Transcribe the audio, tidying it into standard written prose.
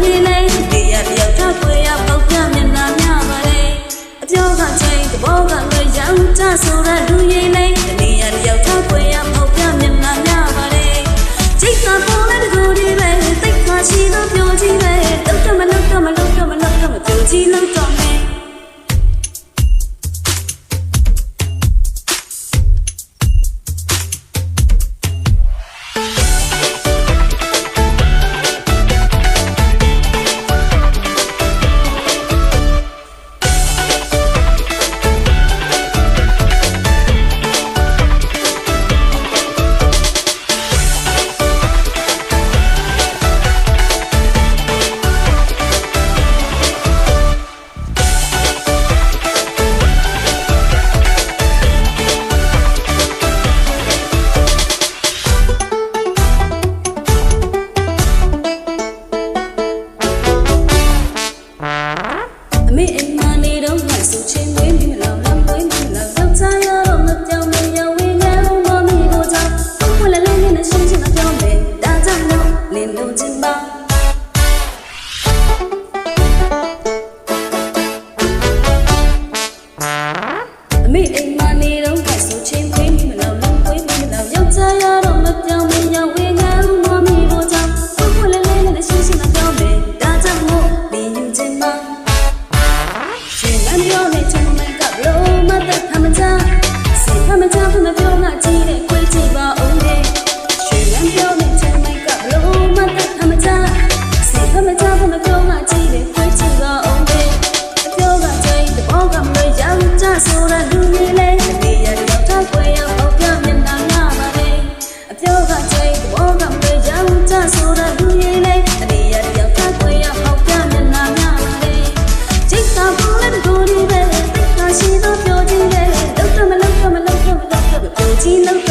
ရည်လေးဒီရတယောက်ထားခွေရပေါက်ပြမျက်နှာများပါလေအပြောကချိန်သဘောကလွယ်ရောင်ကြဆိုရလူရည်လေးဒီရတယောက်ထားခွေရပေါက်ပြမျက်နှာများပါလေจิตသာပေါ်တဲ့ကိုယ်ဒီပဲတိတ်ခါရှိတော့ပြောကြည့်ပဲတော့မလို့ပြောကြည့်လို့တော့မယ်ဆိုရလူလေး